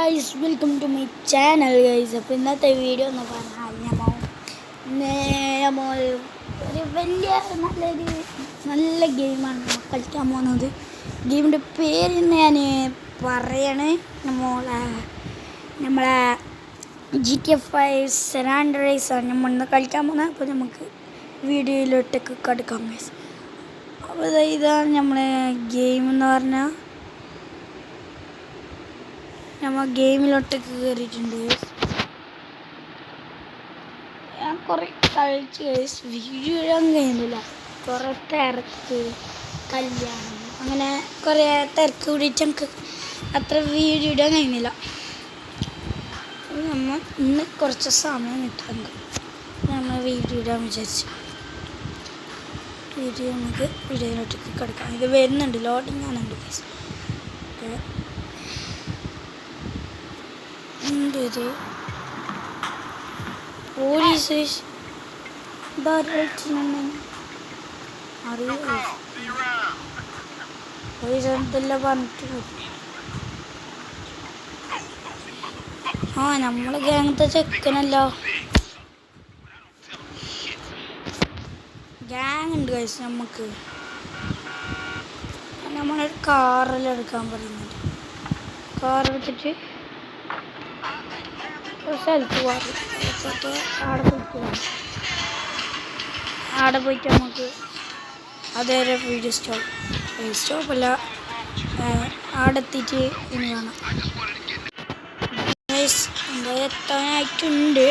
Guys, welcome to my channel guys. അപ്പോൾ ഇന്നത്തെ video എന്ന് പറഞ്ഞാൽ നമ്മൾ ഒരു വലിയ നല്ല ഗെയിമാണ് കളിക്കാൻ പോകുന്നത്. ഗെയിമിൻ്റെ പേര് ഞാൻ പറയണേ, നമ്മളെ GTA 5 San Andreas ആണ് നമ്മൾ ഇന്ന് കളിക്കാൻ പോകുന്നത്. അപ്പോൾ നമുക്ക് വീഡിയോയിലോട്ടേക്ക് കടക്കാം ഗൈസ്. അപ്പോൾ ഇതാണ് നമ്മളെ ഗെയിം എന്ന് പറഞ്ഞാൽ, നമ്മൾ ഗെയിമിലോട്ടേക്ക് കയറിയിട്ടുണ്ട്. ഞാൻ കുറേ കളിച്ച് ഗൈസ്, വീഡിയോ ഇടാൻ കഴിയുന്നില്ല. കുറേ തിരക്ക്, കല്യാണം, അങ്ങനെ കുറേ തിരക്ക് കൂടിയിട്ട് നമുക്ക് അത്ര വീഡിയോ ഇടാൻ കഴിയുന്നില്ല. നമ്മൾ ഇന്ന് കുറച്ച് സമയം കിട്ടാറുണ്ട്, നമ്മൾ വീഡിയോ ഇടാൻ വിചാരിച്ചു. നമുക്ക് വീഡിയോയിലോട്ടേക്ക് കിടക്കാം. ഇത് വരുന്നുണ്ട്, ലോഡിങ് ആണുണ്ട് ഗൈസ്. ഇത് പോലീസ് എന്തെല്ലാം പറഞ്ഞിട്ട് നമ്മള് ഗ്യാങ്ങത്തെ ചെക്കനല്ലോ. ഗ്യാങ് ഉണ്ട് ഗൈസ്. നമുക്ക് നമ്മളൊരു കാറെല്ലാം എടുക്കാൻ പറയുന്നുണ്ട്. കാർ എടുത്തിട്ട് സ്ഥലത്ത് അവിടെ പോയിട്ട് നമുക്ക് അതേറെ വീഡിയോ സ്റ്റോപ്പല്ല അവിടെ എത്തിയിട്ട് ഇനി കാണാം. എത്താനായിട്ടുണ്ട്.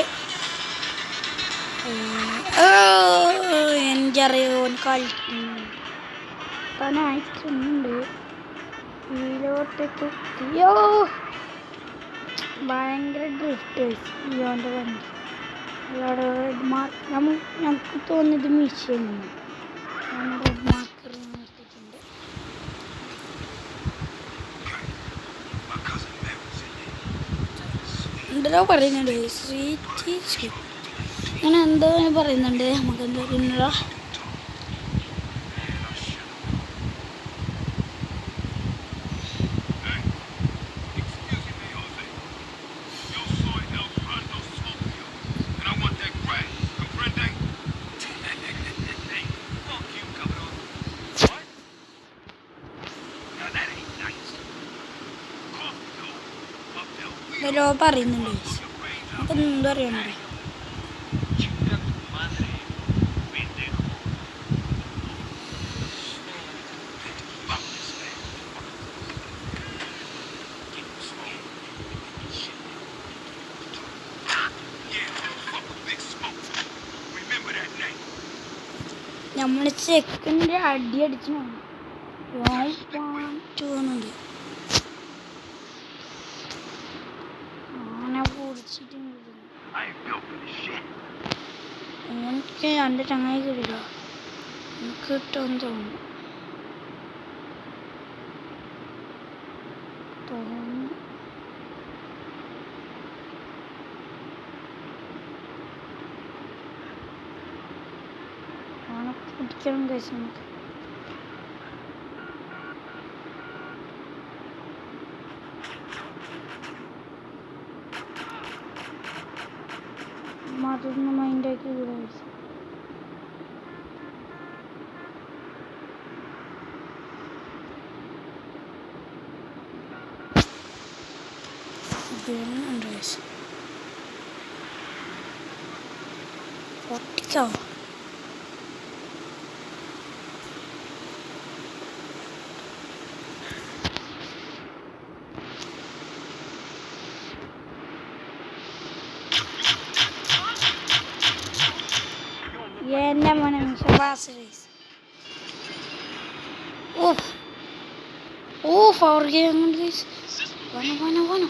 എനിക്കറിയോ കളിക്കാനായിട്ടുണ്ട്. ഇതിലോട്ടേക്ക് എത്തിയോ, ഭയങ്കര ഡ്രിഫ്റ്റ് ഇയോൻ്റെ വണ്ടി. അവിടെ റെഡ് മാർക്ക് നമുക്ക് തോന്നിയത് മിഷീനാണ്. ഞാൻ റെഡ് മാർക്കർ നിർത്തിയിട്ടുണ്ട്. എന്തോ പറയുന്നുണ്ട് അങ്ങനെ എന്തോ പറയുന്നുണ്ട്. നമുക്കെന്തോ പിന്നുള്ള പറയുന്നുണ്ട്. അപ്പം എന്തോ അറിയണ്ടേ. നമ്മൾ ചെക്കൻ്റെ അടി അടിച്ചു തോന്നുന്നുണ്ട്. എനിക്ക് എൻ്റെ ചങ്ങായി കിട്ടില്ല, എനിക്ക് കിട്ടുമെന്ന് തോന്നുന്നു. പിടിക്കണം കഴിച്ചു നമുക്ക്. അതൊന്ന് മൈൻഡാക്കി വിടാം. പൊട്ടിക്കോ എൻ്റെ മോനെ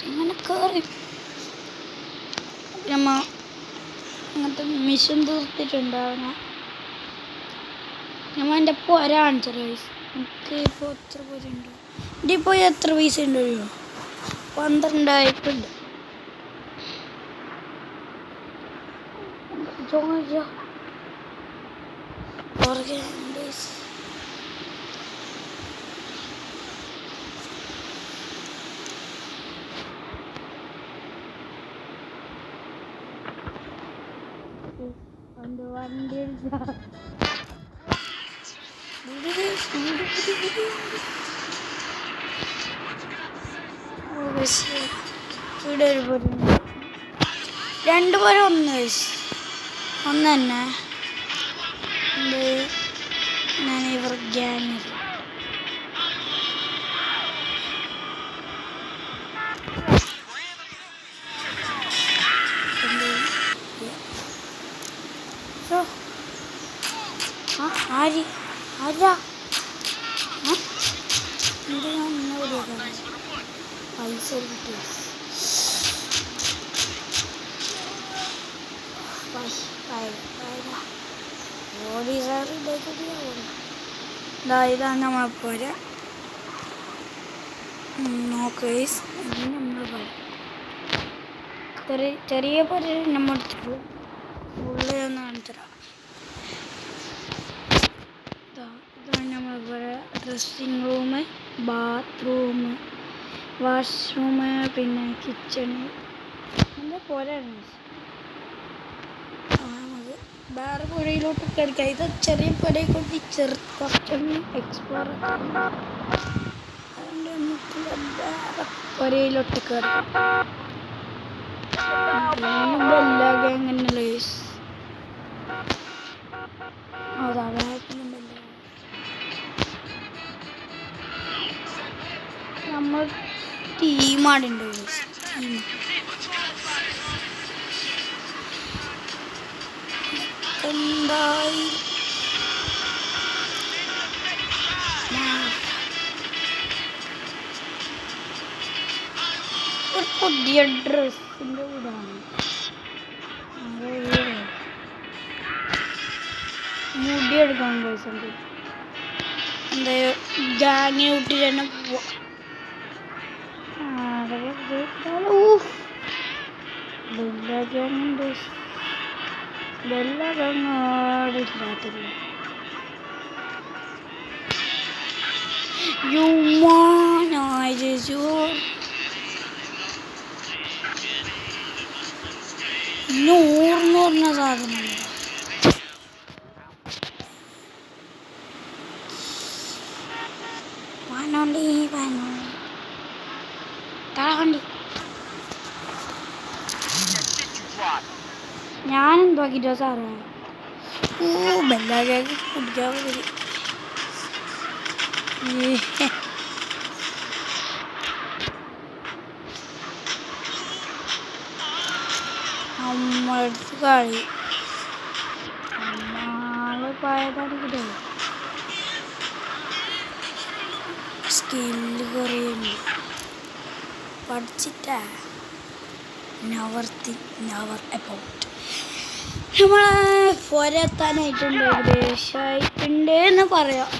എങ്ങനെ കയറി നമ്മ അങ്ങനത്തെ മിഷൻ തീർത്തിട്ടുണ്ടാവുന്ന നമ്മ എൻ്റെ ഇപ്പോൾ ഒരാണിച്ച റൈസ്. എനിക്ക് ഇപ്പോൾ എത്ര പൈസ ഉണ്ടോ, എൻ്റെ ഇപ്പോൾ എത്ര പൈസ ഉണ്ടോ, 12,000 അവൻ്റെ വണ്ടി ഇവിടെ ഒരു പോരും 2 പോരും 1 വയസ്സ് 1 തന്നെ ഞാൻ ഇവർ ഗ്യാങ്ങിൽ ആരാ പൈസ കിട്ടി ഇതാണ് നമ്മളെ പോരാ നോക്ക് നമ്മളെ ചെറിയ പോലെ നമ്മൾ എടുത്തിട്ടു ഉള്ളിൽ ഒന്ന് കാണിച്ചരാം ഇതാണ് നമ്മളെ പോലെ ഡ്രസ്സിങ് റൂം ബാത്റൂം വാഷ്റൂം പിന്നെ കിച്ചണ് എന്താ പോലെയാണ് നമുക്ക് വേറെ പുഴയിലോട്ട് കയറിക്കാം ഇത് ചെറിയ പുഴയെ കൊണ്ട് കുറച്ചൊന്ന് എക്സ്പ്ലോർ അതുകൊണ്ട് നമുക്ക് വേറെ പുഴയിലോട്ട് കയറാം എങ്ങനെയുള്ള അതാ വേഗത്തിലുണ്ടല്ലോ നമ്മൾ ടീമാടുണ്ടോ എന്തായി ഒരു പുതിയ ഡ്രസ്സിൻ്റെ കൂടാണ് മുടി എടുക്കാൻ പൈസണ്ട് എന്താ ഗാങ്ങിനെ വിട്ടിട്ട് തന്നെ പോവാ വെള്ളാടില്ലാത്തില്ല നൂറിന് പറഞ്ഞ സാധനം പനോണ്ടി തളകണ്ടി ഞാനെന്താക്കിട്ടോ സാറേ ബെല്ലാകെ കുടിക്കാൻ വരും നമ്മളടുത്ത് കളി നമ്മള് പോയതാണ് കിട്ടോ സ്കില്ല് കുറേ ഉണ്ട് പഠിച്ചിട്ടാ നെവർ അബൌട്ട് നമ്മളെ പോരെത്താനായിട്ടുണ്ട് ഏകദേശമായിട്ടുണ്ട് എന്ന് പറയാം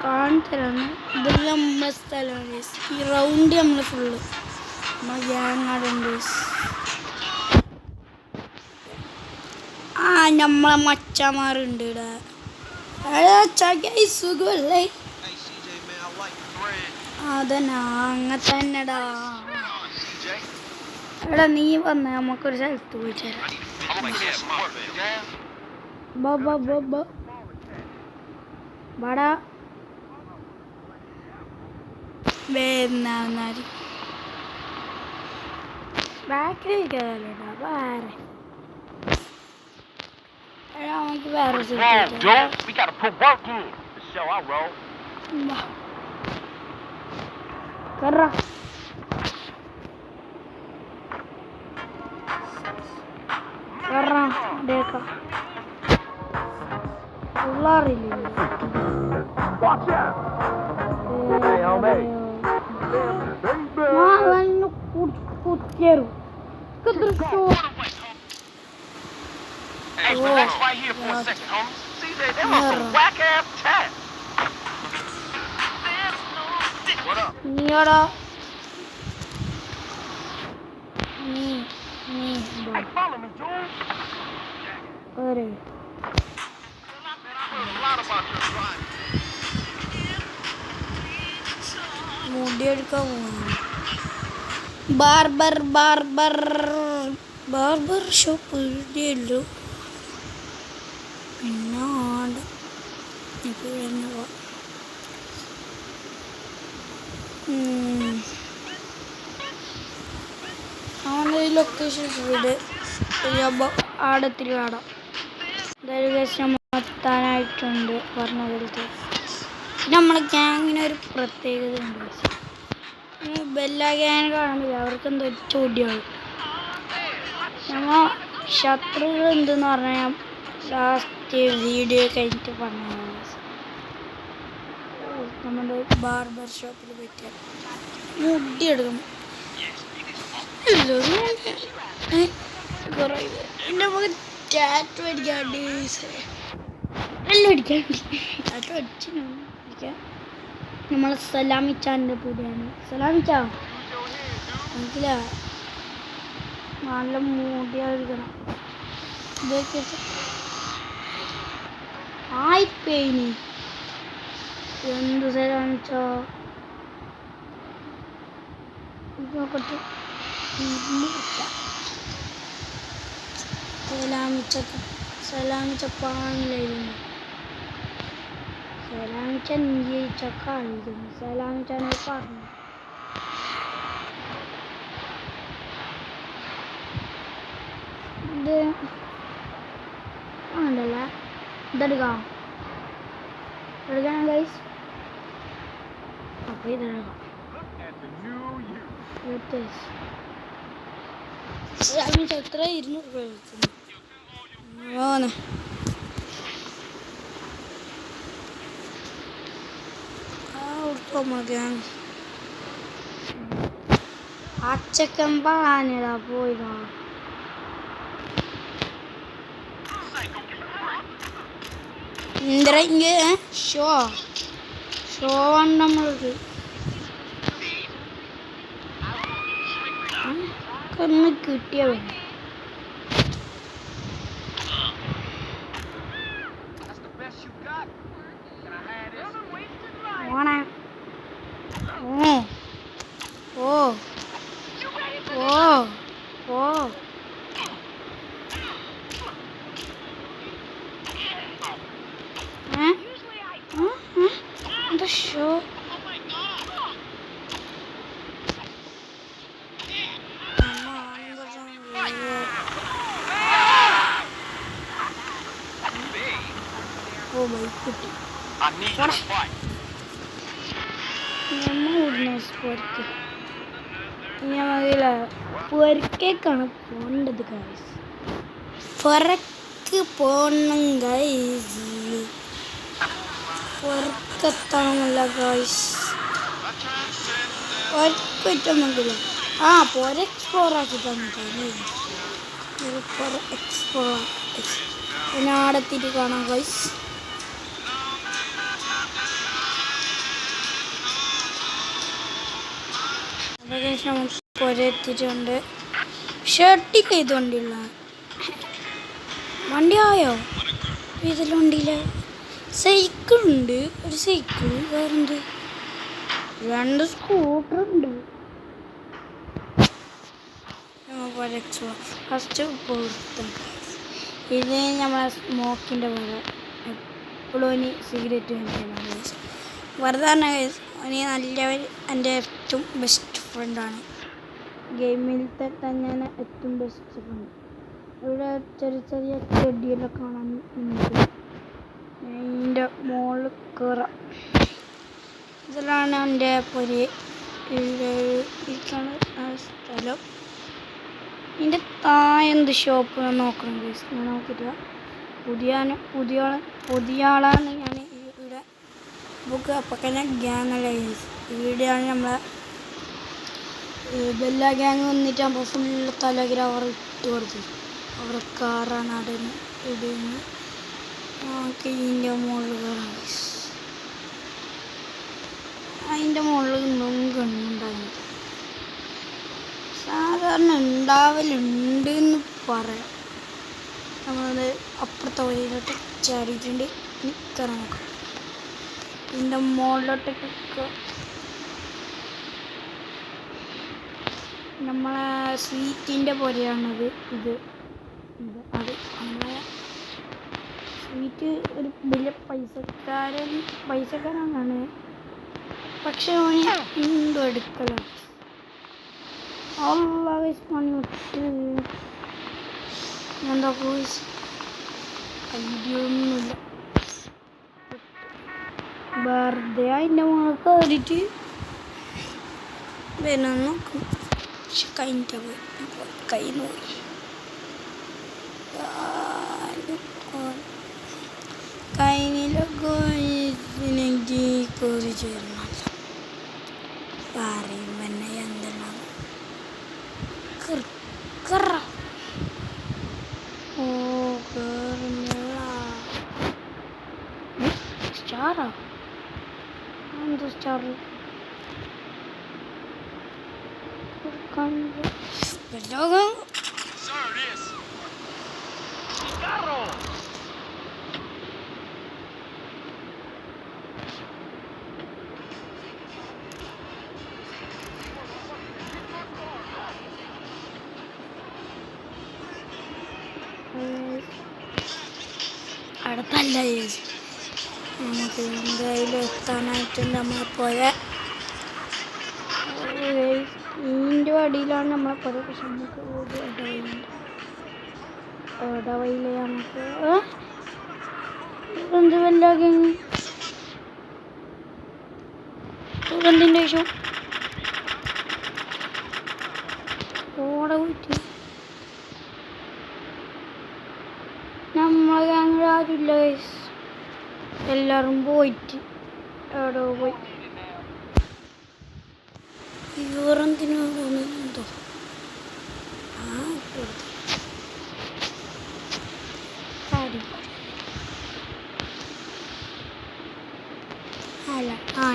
കാണിത്തരാന്ന് ഇതെല്ലാം നമ്മളെ സ്ഥലമാണ് ഈ റൗണ്ട് നമ്മൾ ഫുള്ള് നമ്മളെ ഗ്യാങ്ങാടുണ്ട് നമ്മളെ മച്ചമാരുണ്ട് ഇവിടെ സുഖമല്ലേ അതന്നെ അങ്ങനെ തന്നെടാ എടാ നീ വന്ന് നമുക്കൊരു സ്ഥലത്ത് പോയി ചേരാം ബടാ വേന്നാരി ബാക്കിലേക്കാ വേറെ എടാ നമുക്ക് വേറെ കറ देखा ബാർബർ ഷോപ്പ് ഇവിടെയുള്ളൂ. പിന്നെ ആണ്ട് ഇപ്പോൾ അവൻ്റെ ലൊക്കേഷൻ വീട് ആടത്തിരി കാണാം. എന്തായാലും കേസ് എത്താനായിട്ടുണ്ട് പറഞ്ഞ പോലത്തെ. പിന്നെ നമ്മളെ ഗ്യാങ്ങിന് ഒരു പ്രത്യേകത ഉണ്ട്. ബെല്ല ഗ്യാങ് കാണുന്നില്ല, അവർക്ക് എന്തോ ചോദ്യമാണ്. നമ്മൾ ശത്രുക്കൾ എന്തെന്ന് പറഞ്ഞാൽ ലാസ്റ്റ് വീഡിയോ കഴിഞ്ഞിട്ട് പറഞ്ഞു. നമ്മുടെ ബാർബർ ഷോപ്പിൽ പോയിട്ട് മുടി എടുക്കണം. കുറേ നമുക്ക് ടാറ്റു അടിക്കാണ്ട് എല്ലാം അടിക്കാണ്ട് ടാറ്റു അടിക്കാൻ നമ്മളെ സലാമിച്ചാൻ്റെ പൂതിയാണ്. സലാമിച്ച എനിക്കില്ല നല്ല മുടിയായിരിക്കണം. ഇതൊക്കെ ആയിപ്പേനി എന്ത് സലാമിച്ചോ നോക്കട്ടെ. സലാമിച്ച പാങ്ങിലായിരുന്നു. സലാമിച്ച ജയിച്ച കളിക്കുന്നു. സലാമിച്ചാനെ പറഞ്ഞു. ഇത് ഉണ്ടല്ല, ഇതെടുക്കാം ഗൈസ്. അപ്പോൾ ഇതെടുക്കാം. സലാമിച്ച എത്ര 200 രൂപ കൊടുക്കുന്നു. അച്ചക്കൻ പാനിടാ പോയിടാ. എന്താ ഷോ ആണ് നമ്മൾക്ക്. ഒന്ന് കിട്ടിയ ഓണേ. ഓ ഓ ഓ എന്താ ഷോ? ഓ ബൈക്ക് കിട്ടി. പൊരക്കേക്കാണ് പോണ്ടത് ഗൈസ്. പൊരക്ക് പോണം ഗൈസ്. പൊരക്കെത്തണമല്ല ഗൈസ്. പൊരക്കുറ്റൊന്നുമില്ല. ആ പൊര എക്സ്പ്ലോർ ആക്കി തന്നിട്ടാണ്. പൊര എക്സ്പ്ലോർ പിന്നെ ആടെത്തിയിട്ട് കാണാം ഗൈസ്. പൊരെത്തിയിട്ടുണ്ട്. ഷർട്ടിൽ ചെയ്ത് വണ്ടിയുള്ള വണ്ടി ആയോ? ഇതിൽ വണ്ടിയില്ല. സൈക്കിളുണ്ട്, ഒരു സൈക്കിൾ, വേറെന്ത് 2 സ്കൂട്ടറുണ്ട്. ഫസ്റ്റ് ഇത് നമ്മളെ സ്മോക്കിൻ്റെ പോലെ എപ്പോഴും ഇനി സിഗരറ്റ് വേണ്ടിയാണ്. വെറുതെ തന്നെ ഇനി നല്ലവർ എൻ്റെ ഏറ്റവും ബെസ്റ്റ് ഫ്രണ്ടാണ്. ഗെയിമിലത്തെ തന്നെ ഏറ്റവും ബെസ്റ്റ് ഫ്രണ്ട്. ഇവിടെ ചെറിയ ചെറിയ ചെടിയെല്ലാം കാണാൻ ഉണ്ട്. അതിൻ്റെ മുകളിൽ കയറാം. ഇതിലാണ് എൻ്റെ പൊരി ഇരിക്കുന്ന സ്ഥലം. ഇതിൻ്റെ താഴെ എന്ത് ഷോപ്പ് നോക്കണം ഗൈസ്. ഞാൻ നോക്കിയിട്ടില്ല. പുതിയ ആളാണ് ഞാൻ ഇവിടെ ബുക്ക്. അപ്പം തന്നെ ഗ്യാങ് അല്ല ഗൈസ്. ഇവിടെയാണ് നമ്മളെ ബെല്ല ഗ്യാങ് വന്നിട്ടാകുമ്പോൾ ഫുള്ള് തലകിര അവർ ഇട്ട് കൊടുത്തു. അവരുടെ കാറാണ് അവിടെ നിന്ന് ഇടുന്നു. നമുക്ക് ഇതിൻ്റെ മുകളിൽ കയറാം ഗൈസ്. അതിൻ്റെ മുകളിൽ ഒന്നും കണ്ണുണ്ടായിരുന്നു. സാധാരണ ഉണ്ടാവലുണ്ട് എന്ന് പറയാം. നമ്മളത് അപ്പുറത്തെ വഴിയിലോട്ട് ചാടിയിട്ടുണ്ട്. കയറാൻ നോക്കാം. ഇതിൻ്റെ മുകളിലോട്ടൊക്കെ നമ്മളെ സ്വീറ്റിൻ്റെ പോലെയാണത്. ഇത് അത് നമ്മളെ സ്വീറ്റ് ഒരു വലിയ പൈസക്കാരനാണ്, പക്ഷെ അവന് എന്തോ എടുക്കലാണ്. മണി വിട്ട് എന്താ ഐഡിയ ഒന്നുമില്ല. വെറുതെ അതിൻ്റെ മുകളിൽ കയറിയിട്ട് വരാൻ നോക്കും. പക്ഷെ കഴിഞ്ഞിട്ട് കൈ നോക്കി കഴിഞ്ഞിലൊക്കെ കയറി ചേരണം. പറയും പിന്നെ എന്തെല്ലാം സ്റ്റാറാ എന്ത് സ്റ്റാർ അടുത്തല്ല. നമുക്ക് എന്തായാലും എത്താനായിട്ടുണ്ട്. നമ്മളെ പുഴ ഇതിൻ്റെ അടിയിലാണ് നമ്മളെ പുഴ. പക്ഷെ നമുക്ക് ഇടവയില് നമുക്ക് എന്ത് വല്ലാതെ സുഗന്ധിൻ്റെ ശേഷം ഓടെ പോയിട്ട് നമ്മളെ അങ്ങനെ ആരുമില്ല. എല്ലാവരും പോയിട്ട് എവിടെ പോയി വേറെന്തിനോടൊന്നെന്തോ അല്ല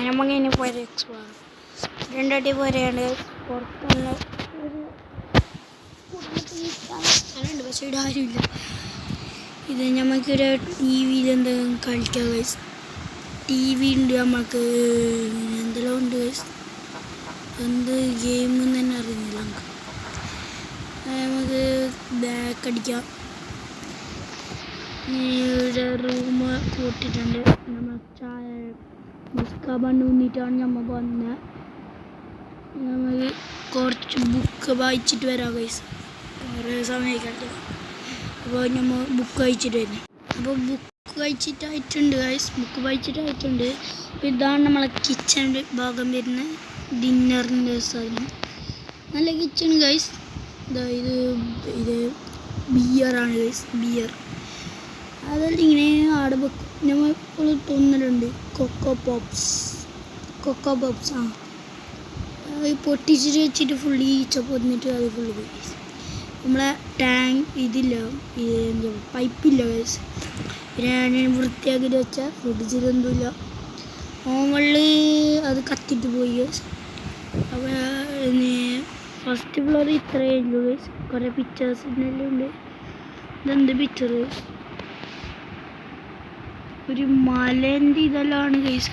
നമ്മങ്ങനെ പോയത് എക്സ്പ്ലോർ രണ്ടടി പോരെയാണ്. പുറത്തുള്ള ഒരു സ്ഥലമുണ്ട്, പക്ഷെ ഇവിടെ ആരുമില്ല. ഇത് നമുക്കൊരു ടി വിയിൽ എന്തെങ്കിലും കളിക്കാം ഗൈസ്. ടി വി ഉണ്ട്, നമുക്ക് എന്തെല്ലാം ഉണ്ട് ഗൈസ്. എന്ത് ഗെയിമെന്ന് തന്നെ അറിയുന്നില്ല. നമുക്ക് ബാക്ക് അടിക്കാം. ഇവിടെ റൂം കൂട്ടിയിട്ടുണ്ട്. നമ്മൾ ചായ മുസ്ക ബണ്ട് വന്നിട്ടാണ് നമ്മൾ വന്നത്. നമുക്ക് കുറച്ച് ബുക്ക് വായിച്ചിട്ട് വരാം ഗൈസ്. കുറേ സമയം കളിക്കാം. അപ്പോൾ നമ്മൾ ബുക്ക് വായിച്ചിട്ട് വരുന്നത്. അപ്പോൾ ബുക്ക് വായിച്ചിട്ടായിട്ടുണ്ട് ഗൈസ്. ബുക്ക് വായിച്ചിട്ടായിട്ടുണ്ട്. അപ്പോൾ ഇതാണ് നമ്മളെ കിച്ചണിൻ്റെ ഭാഗം വരുന്നത്. ഡിന്നറിൻ്റെ സാധനം നല്ല കിച്ചൺ ഗൈസ്. ഇത് ബിയറാണ് ഗൈസ്. ബിയർ അതെല്ലാം ഇങ്ങനെ ആടെ വെക്കും. നമ്മൾ ഇപ്പോൾ തോന്നലുണ്ട് കൊക്കോ പോപ്സ് അത് പൊട്ടിച്ചിട്ട് വെച്ചിട്ട് ഫുള്ള് ഈച്ച പൊന്നിട്ട് അത് ഫുള്ള് പോയി. നമ്മളെ ടാങ്ക് ഇതില്ല, എന്താ പൈപ്പില്ല ഗൈസ്. പിന്നെ ഞാൻ വൃത്തിയാക്കിയിട്ട് വെച്ചാൽ ഫ്രിഡ്ജിലൊന്നുമില്ല. ഓവളിൽ അത് കത്തിട്ട് പോയി ഗൈസ്. അപ്പോൾ ഫസ്റ്റ് ഫ്ലോർ ഇത്രയേ ഉള്ളൂ ഗൈസ്. കുറേ പിക്ചേഴ്സിനെല്ലാം ഉണ്ട്. ഇതെന്ത് പിക്ചർ? ഒരു മലേൻ്റെ ഇതെല്ലാം ഗൈസ്.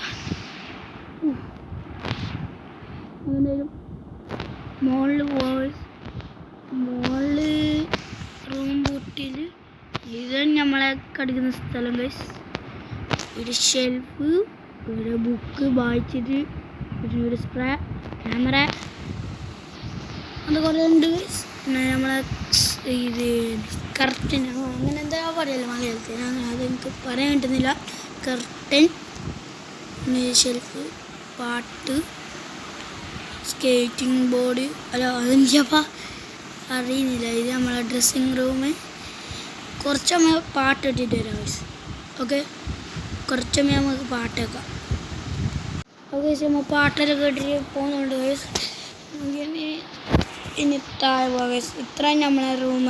എന്തായാലും മോളിൽ റൂം ബൂട്ടിൽ ഇത് നമ്മളെ കിടക്കുന്ന സ്ഥലം ഗൈസ്. ഒരു ഷെൽഫ്, ഒരു ബുക്ക് വായിച്ചിട്ട്, ഒരു സ്പ്രേ, ക്യാമറ, അത് കുറേ ഉണ്ട് ഗൈസ്. പിന്നെ നമ്മളെ ഇത് കർട്ടൻ അങ്ങനെ എന്താ പറയല്ലോ മലയാളത്തിൽ, അങ്ങനെ അതെനിക്ക് പറയാൻ കിട്ടുന്നില്ല. കർട്ടൻ, ഷെൽഫ്, പാട്ട്, സ്കേറ്റിംഗ് ബോർഡ്, അല്ല അതെനിക്കപ്പോൾ അറിയുന്നില്ല. ഇത് നമ്മളെ ഡ്രസ്സിങ് റൂം. കുറച്ച് നമ്മൾ പാട്ട് ഇട്ടിട്ട് വരാം ഗൈസ്. ഓക്കെ, കുറച്ചമ്മ നമുക്ക് പാട്ട് വെക്കാം. ഓക്കെ ഗൈസ്, നമ്മൾ പാട്ടെല്ലാം കേട്ടിട്ട് പോകുന്നുണ്ട് ഗൈസ്. ഇനി താഴെ പോകാം ഗൈസ്. ഇത്ര നമ്മളെ റൂം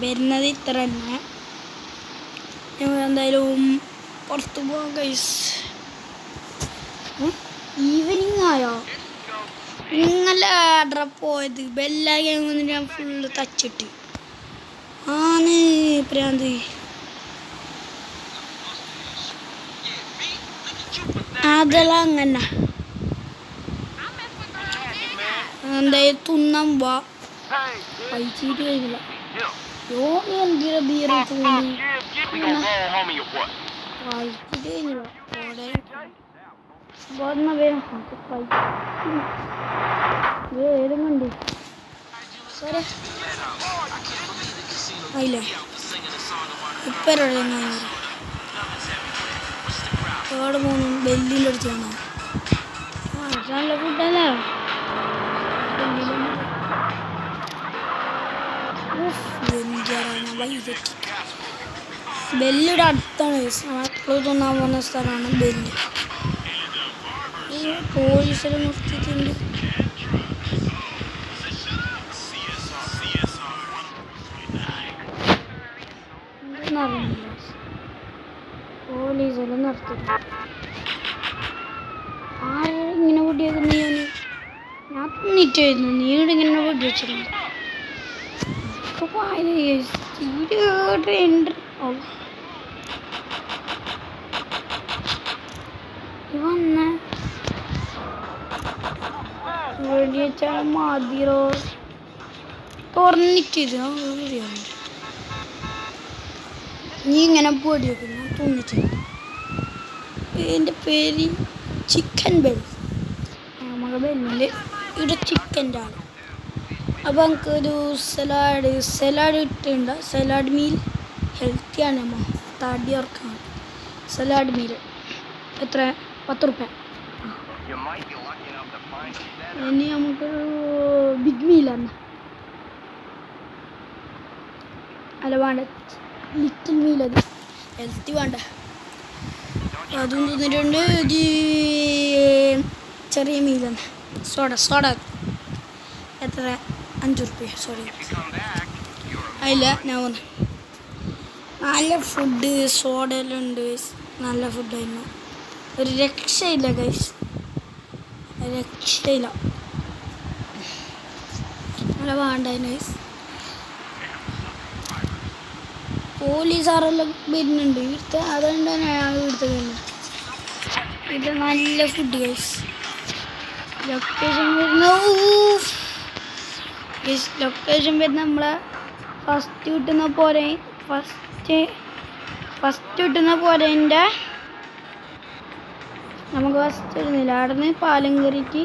വരുന്നത് ഇത്ര തന്നെ. നമ്മൾ എന്തായാലും പുറത്ത് പോകാം ഗൈസ്. ഈവനിങ് ആയോ? നിങ്ങളെ ആർഡർ പോയത് ബെല്ലായി വന്നിട്ട് ഞാൻ ഫുള്ള് തച്ചിട്ട് ആണ് പ്രാന്ത്. അതെല്ലാം അങ്ങനെ എന്തായാലും തിന്നാൻ വാ. കഴിച്ചിട്ട് കഴിഞ്ഞില്ല. യോ നീ എന്തിനാ ബിയർ തോന്നി കഴിച്ചിട്ട് കഴിഞ്ഞില്ല. വേദം കണ്ട് അതില്ലേ ഇപ്പരോടെ അവിടെ പോകുന്നു ബെല്ലിൻ്റെ അടുത്താണ്. നല്ല ഫുഡല്ലേ. ബെല്ലിയുടെ അടുത്താണ്. എപ്പോഴും തിന്നാൻ പോകുന്ന സ്ഥലമാണ് ബെല്ല്. ഈ പോലീസെല്ലാം നിർത്തിയിട്ടുണ്ട്. എന്തെന്നറിയില്ല, പോലീസെല്ലാം നിർത്തിയിട്ടുണ്ട്. ആരും ഇങ്ങനെ പൊടിയാക്കുന്നു. ഞാൻ തിന്നിട്ടായിരുന്നു. നീയുടെ ഇങ്ങനെ പൊടി വെച്ചിട്ടുണ്ട്. വന്ന വെടിവെച്ചാൽ മതിരോ തുറന്നിട്ടിരുന്നു. നീ ഇങ്ങനെ പൊടി വെക്കുന്നു തിന്നിട്ടുണ്ട്. എൻ്റെ പേര് ചിക്കൻ ബെൽ. നമുക്ക് ബെല്ലിൻ്റെ ഇവിടെ ചിക്കൻ്റെ ആണ്. അപ്പോൾ നമുക്കൊരു സലാഡ് ഇട്ടുണ്ട്. സലാഡ് മീൽ ഹെൽത്തിയാണ്. അമ്മ തടി ഓർക്കാണ്. സലാഡ് മീൽ എത്ര? 10 റുപ്യ. ഇനി നമുക്കൊരു ബിഗ് മീലാണ്. അല്ല വേണ്ട, ലിറ്റിൽ മീൽ. അത് ഹെൽത്തി വേണ്ട. അതും തിന്നിട്ടുണ്ട്. ചെറിയ മീലാണ്. സോഡ എത്ര? 5 റുപ്യ. സോറി അതില്ല. ഞാൻ വന്നു. നല്ല ഫുഡ് സോഡയെല്ലാം ഉണ്ട്. നല്ല ഫുഡായിരുന്നു. ഒരു രക്ഷയില്ല ഗൈസ്, രക്ഷയില്ല. നല്ല വേണ്ടായിരുന്നു ഗൈസ്. പോലീസുകാരെല്ലാം വരുന്നുണ്ട് ഇവിടുത്തെ. അതുകൊണ്ട് തന്നെ ഞാൻ ഇവിടുത്തെ വരുന്നത്. ഇത് നല്ല ഫുഡ് ഗൈസ്. ലൊക്കേഷൻ വരുന്ന നമ്മളെ ഫസ്റ്റ് കിട്ടുന്ന പോലെ നമുക്ക് ഫസ്റ്റ് ഇടുന്നില്ല. അവിടെ നിന്ന് പാലം കയറിയിട്ട്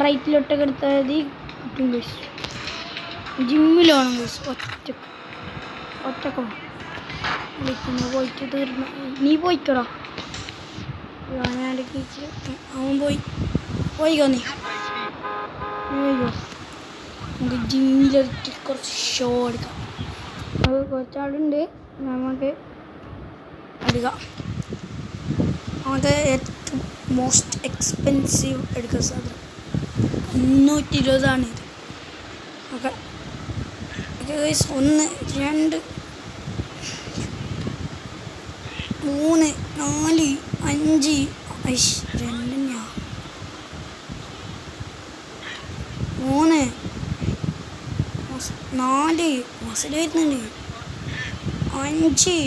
റൈറ്റിലോട്ടൊക്കെ എടുത്താൽ മതി കിട്ടും ഗൈസ്. ജിമ്മിലാണ് ഗൈസ്. ഒറ്റക്കോ വിളിക്കുന്ന പോയിട്ട് തീർന്നു. നീ പോയിക്കോടാ. അവൻ പോയിക്കോ. നീ പോയിക്കോ. നമുക്ക് ജിമ്മിലെടുത്ത് കുറച്ച് ഷോ എടുക്കാം. അത് കുറച്ചാളുണ്ട്. നമുക്ക് എടുക്കാം. നമുക്ക് ഏറ്റവും മോസ്റ്റ് എക്സ്പെൻസീവ് എടുക്കുന്ന സാധനം 320 ഇത്. ഓക്കെ 1 2 3 4 5 2 3 4 മസിൽ വരുന്നുണ്ട്. 5 6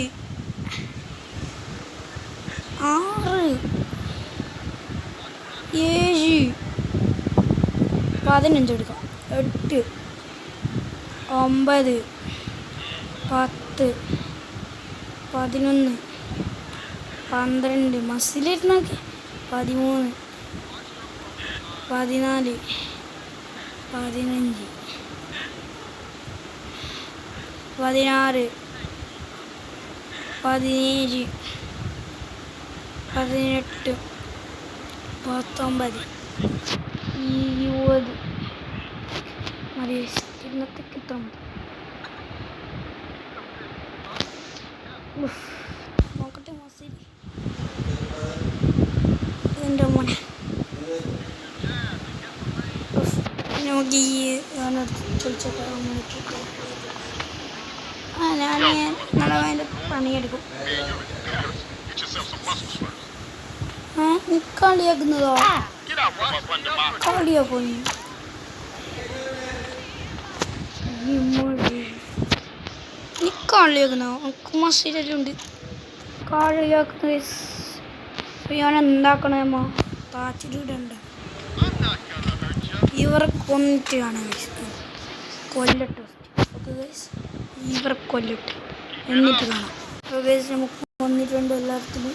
7 15 എടുക്കാം. 8 9 10 11 12 മസിലിരുന്നാക്കി 13 14 15 16 17 18 19 20 മതി. ഇന്നത്തേക്ക് എത്ര നോക്കട്ടെ. മസിൽ എൻ്റെ മോനെ നമുക്ക് ഈ ചോദിച്ചോട്ടെ. ഞാൻ നാളെ അതിൻ്റെ പണിയെടുക്കും. കളിയാക്കുന്നതോ? കളിയാക്കോ നീ? കളിയാക്കുന്നോ? നമുക്ക് മസിലുണ്ട്. കളിയാക്കുന്ന ഞാൻ എന്താക്കണേമ്മ താച്ചിട്ടിടണ്ട. ഇവരെ കൊന്നിട്ട് കാണാൻ കൊല്ലട്ടെ. ഓക്കെ ഗൈസ്, ഇവരെ കൊല്ലട്ടെ എന്നിട്ട് കാണാം. ഓക്കെ ഗൈസ്, നമുക്ക് കൊന്നിട്ടുണ്ട് എല്ലാത്തിനും.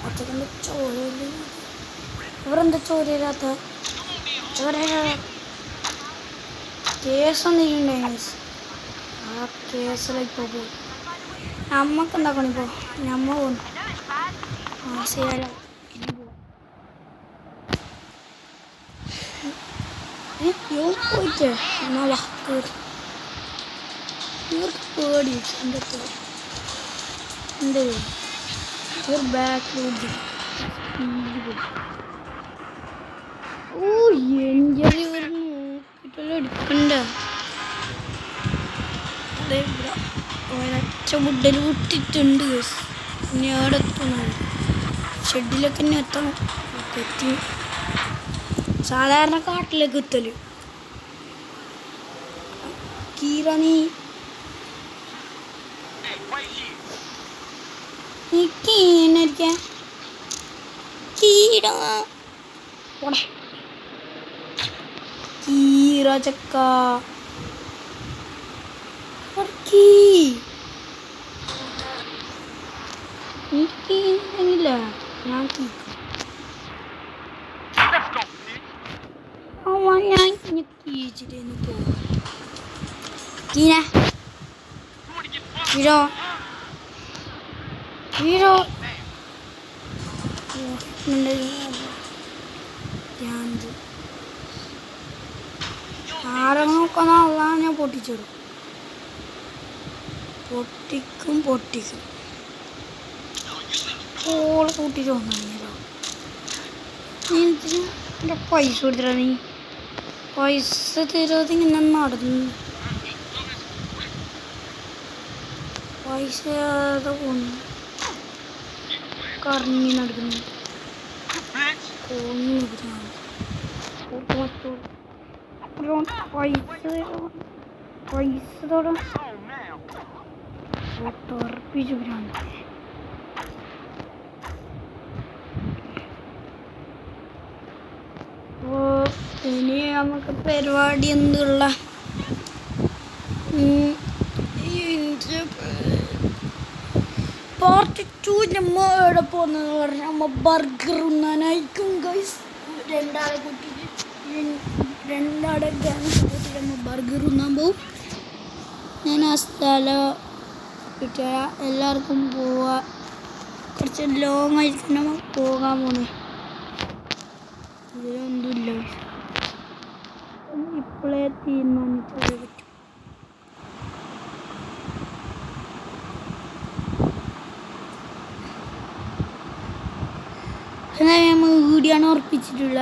ഒറ്റക്കൻ്റെ ചോരയില്ല. ഇവരെന്താ ചോരയില്ലാത്ത? കേസൊന്നിട്ടുണ്ടായി ഗൈസ്. ആ കേസിലിപ്പോൾ പോയി. നമ്മക്ക് എന്താക്കണം ഇപ്പോൾ? നമ്മ പോകുന്നു. ശരിയല്ല, ഇനി പോവാം. പോയിട്ട് എന്നാ വാ കയറി. ഇവർക്ക് പേടി എന്തൊക്കെ എന്ത് ഇവർ ബാക്കിലോട്ട്. ഓ എൻ്റെ ഇവർ നോക്കിയിട്ടുള്ള എടുക്കണ്ട. അതെ ഇവിടെ ഒരൊറ്റ മുട്ടൽ വിട്ടിട്ടുണ്ട്. ഇനി അവിടെ എത്തുന്നത് ഷെഡിലൊക്കെ തന്നെ എത്തണം. എത്തി സാധാരണ കാട്ടിലേക്ക് എത്തല്. കീറ നീ കീണരിക്കാൻ കീട കീറ ചക്ക എനിക്കില്ല. ഞാൻ ഞാൻ കീച്ചിട്ടേന്ന് പോവാ. കീന ഹീറോ ഹീറോ ആരെ നോക്കുന്ന ആളാണ്. ഞാൻ പൊട്ടിച്ചിടും. പൊട്ടിക്കും ഓളെ കൂട്ടിട്ട് വന്നോ. എൻ്റെ പൈസ കൊടുത്തിട്ടാ നീ പൈസ തരാതെ ഇങ്ങനെ നടന്നു. പൈസ തരാതെ പോന്നു. കറങ്ങി നടക്കുന്നു. പൈസ തൊടാൻ ഉറപ്പിച്ചു. ഇനി നമുക്ക് പരിപാടി എന്തുള്ള പാർട്ട് 2 നമ്മ എവിടെ പോകുന്നത് പറഞ്ഞാൽ നമ്മ ബർഗർ ഉണ്ണാനായിരിക്കും ഗൈസ്. രണ്ടാളെ ഗാങ്സ് കൂട്ടിട്ട് നമ്മ ബർഗർ ഉണ്ണാൻ പോവും. ഞാൻ ആ സ്ഥലം കിട്ടിയ എല്ലാവർക്കും പോവാ. കുറച്ച് ലോങ് ആയിരിക്കും നമ്മൾ പോകാൻ പോണേ. ഇതിലൊന്നുമില്ല. ഇപ്പോഴേ തീരുമാനിച്ചത് പറ്റും. എന്നാൽ നമ്മൾ വീടിയാണ് ഉറപ്പിച്ചിട്ടുള്ള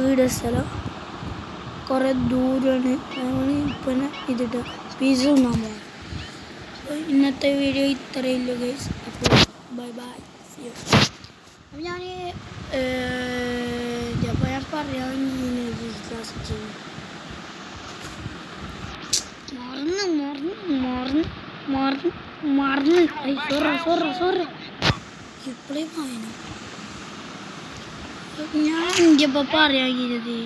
വീട് സ്ഥലം. കുറേ ദൂരമാണ്. നമ്മൾ ഇപ്പം ഇതിട്ട് പിസ്സ ഉണ്ണാൻ പോകും. ഇന്നത്തെ വീഡിയോ ഇത്രയില്ല ഗൈസ്. അപ്പോൾ ബൈ ബൈ. അപ്പം ഞാൻ പറയാൻ മറന്ന് സോറി ഇപ്പോഴേ വായന ഞാൻ എൻ്റെ അപ്പം പറയാകിയത്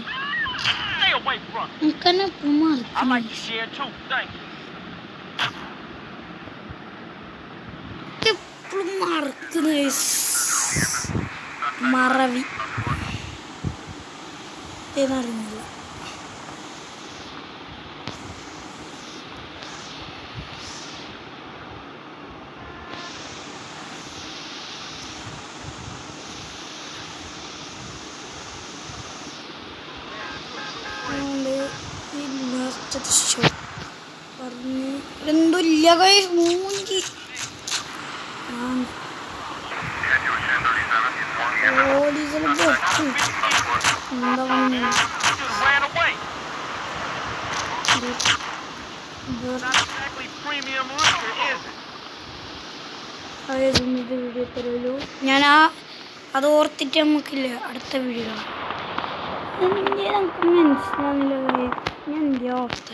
എനിക്കെന്നെ എപ്പോഴും മറക്കുന്ന മറവി എന്നറിയുന്നില്ല. എന്തില്ല മൂഞ്ചി പോലീസിൽ പൊട്ടു. എന്താ വീഡിയോ തരുള്ളൂ. ഞാൻ അത് ഓർത്തിട്ട് നമുക്കില്ല അടുത്ത വീഡിയോ. നമുക്ക് മനസ്സിലാവില്ല. ഞാൻ എൻ്റെ ഓർത്ത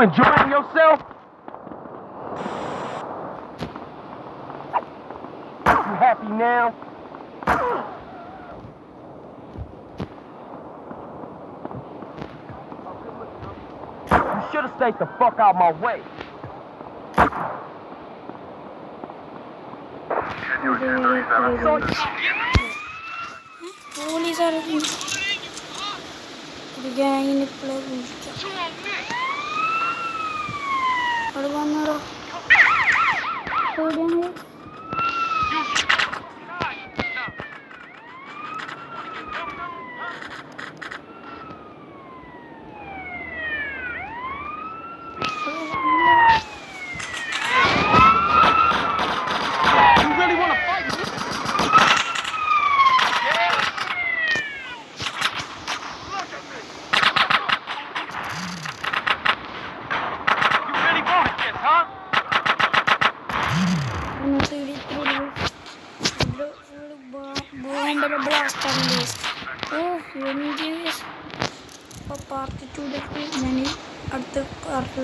enjoying yourself? You happy now? You should have stayed the fuck out my way. പോലീസുകാരെ ഒരു ഗ്യാങ്ങിന് ഇപ്പോഴേ വിളിക്കാം. അവിടെ വന്നോ പാർട്ട് 2 ഞാൻ അടുത്ത പാർട്ട്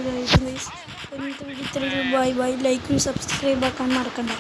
2 ബൈ ബൈ. ലൈക്കും സബ്സ്ക്രൈബ് ആക്കാൻ മറക്കണ്ട.